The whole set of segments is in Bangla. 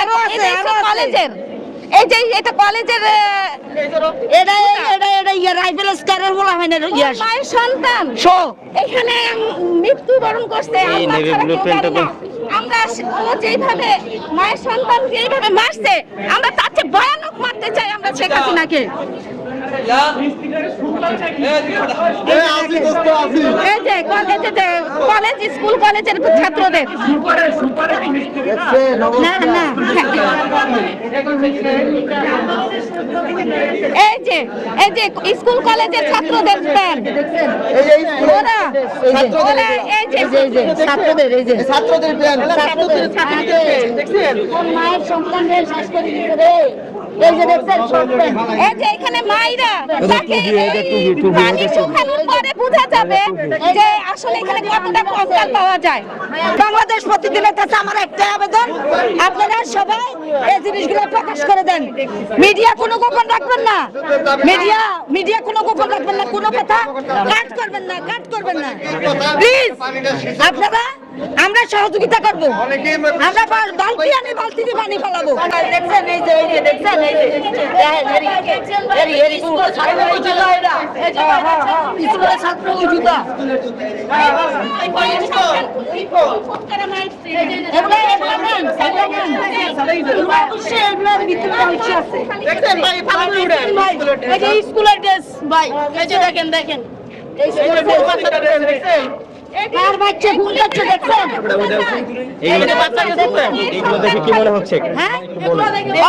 আরো আছে কলেজের এই যে এটা কলেজের এটা রাইফেল স্কয়ারের বলা হয় না মায়ের সন্তান শো এখানে মৃত্যুবরণ করতে আমরা ও যেভাবে মায়ের সন্তান যেভাবে মারছে আমরা তার চেয়ে ভয়ানক মারতে চাই আমরা শেখ হাসিনাকে কলেজ স্কুল কলেজের ছাত্রদের না না এই যে স্কুল কলেজের ছাত্রদের মায়ের সন্তানদের শেষ করে দিতে এই যে দেখছেন এই যে এখানে মাইরা তাকে পানি শুকানোর পরে বোঝা যাবে যে আসলে এখানে কতটা কঙ্কাল পাওয়া যায়। বাংলাদেশ প্রতিদিনের কাছে আমার একটা আবেদন, আপনারা সবাই এই জিনিসগুলো প্রকাশ করে দেন। মিডিয়া কোনো গোপন রাখবেন না, মিডিয়া কোনো গোপন রাখবেন না, কোনো কথা কাট করবেন না প্লিজ। আপনারা আমরা সহযোগিতা করব, আমরা বালতি দিয়ে পানি ফেলাবো। দেখছেন এই যে দেখছেন এই যে ছাত্র জুতা স্কুলের ড্রেস ভাই এই যে দেখেন কার বাচ্চা ভুল করছে দেখছেন এইগুলো দেখে কি মনে হচ্ছে? হ্যাঁ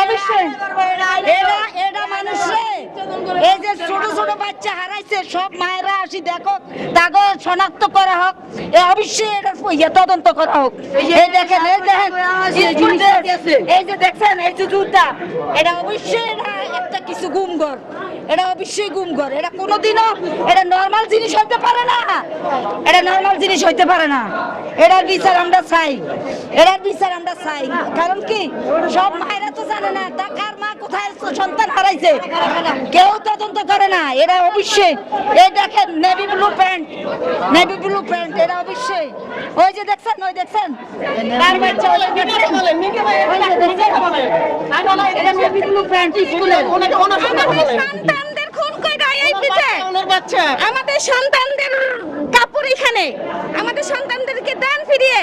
অবশ্যই এটা মানুষে এই যে ছোট ছোট বাচ্চা হারাইছে সব মায়েরা আসি দেখো তাকে শনাক্ত করা হোক, অবশ্যই এটা তদন্ত করা হোক। এই দেখেন এই যে দেখছেন এই যে জুতা এটা অবশ্যই একটা কিছু গুমঘর, এটা অবশ্যই গুমঘর। এটা কোনোদিনও এটা নরমাল জিনিস হইতে পারে না, এটা নরমাল জিনিস হইতে পারে না। এটার বিচার আমরা চাই, কারণ কি সব মায়েরা তো জানে না তা কার মা কোথায় সন্তান হারাইছে, কেউ তদন্ত করে না। এরা অবশ্যই এই দেখেন নেভি ব্লু প্যান্ট এটা অবশ্যই ওই যে দেখছেন কার বাচ্চা নেভি ব্লু প্যান্ট স্কুলে সন্তানদের খুন করে এই বাচ্চা আমাদের সন্তানদের কাপড় এখানে আমাদের সন্তানদেরকে দেন ফিরিয়ে।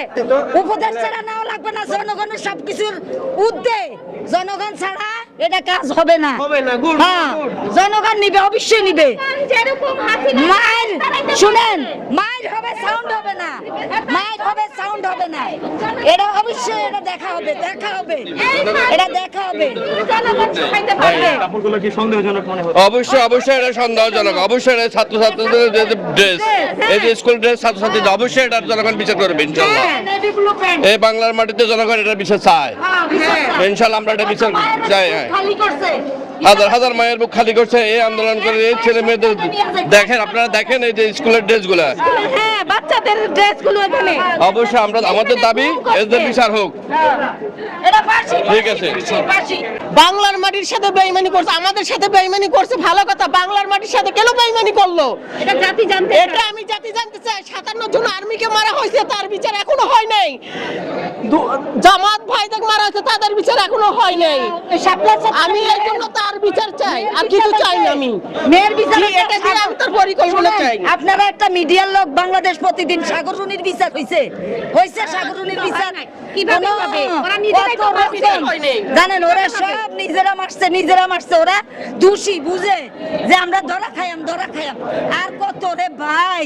উপদেশ ছাড়া নাও লাগবে না, জনগণের সবকিছুর ঊর্ধ্বে জনগণ ছাড়া এটা কাজ হবে না। হ্যাঁ জনগণ নিবে, অবশ্যই নিবে। মায়ের শুনেন মায়ের হবে সাউন্ড হবে না, এটা অবশ্যই এটা দেখা হবে এটা দেখা হবে। কাপড়গুলো কি সন্দেহজনক মনে হচ্ছে? অবশ্যই এটা সন্দেহজনক। অবশ্যই এটা ছাত্রছাত্রীদের যে ড্রেস এই যে স্কুল ড্রেস ছাত্রছাত্রীদের অবশ্যই এটা জনগণ বিচার করবে ইনশাআল্লাহ। এই বাংলার মাটিতে জনগণ এটা বিচার চায় ইনশাআল্লাহ, আমরা এটা বিচার চাই। হাজার মায়ের বুক খালি করছে এই আন্দোলন করে এই ছেলে মেয়েদের দেখেন, আপনারা দেখেন এই যে স্কুলের ড্রেসগুলো, বাচ্চাদের ড্রেসগুলো এখানে অবশ্যই আমাদের দাবি এদের বিচার হোক। ঠিক আছে, বাংলার মাটির সাথে বেঈমানি করছে, আমাদের সাথে বেঈমানি করছে ভালো কথা, বাংলার মাটির সাথে কেন বেঈমানি করলো এটা আমি জাতি জানতে চাই। 57 জন আর্মিকে মারা হয়েছে, তার বিচার এখনো হয় নাই। জামাত ভাইদের মারা হয়েছে, তাদের বিচার এখনো হয় নাই। আমি এই জন্য তার বিচার চাই, আর কিছু চাই না। আমি মেয়ের বিচার এটা দিয়ে আমি তার পরিকল্পনা চাই। আপনারা একটা মিডিয়ার লোক, বাংলাদেশ প্রতিদিন সাগররুনির বিচার হয়েছে সাগররুনির বিচার কিভাবে হবে? ওরা নিজেরাই তো জানেন, ওরা সব নিজেরা মারছে, ওরা দোষী বুঝে যে আমরা ধরা খাইয়াম। আর কত রে ভাই,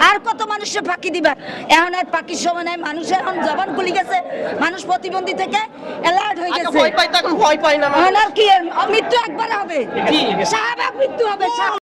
আর কত মানুষের ফাঁকি দিবা? এখন আর ফাঁকির সময় নাই, মানুষের এখন জবান খুলে গেছে, মানুষ প্রতিবন্ধী থেকে অ্যালার্ট হয়ে গেছে। ভয় পাই না, আর কি মৃত্যু একবার হবে, স্বাভাবিক মৃত্যু হবে।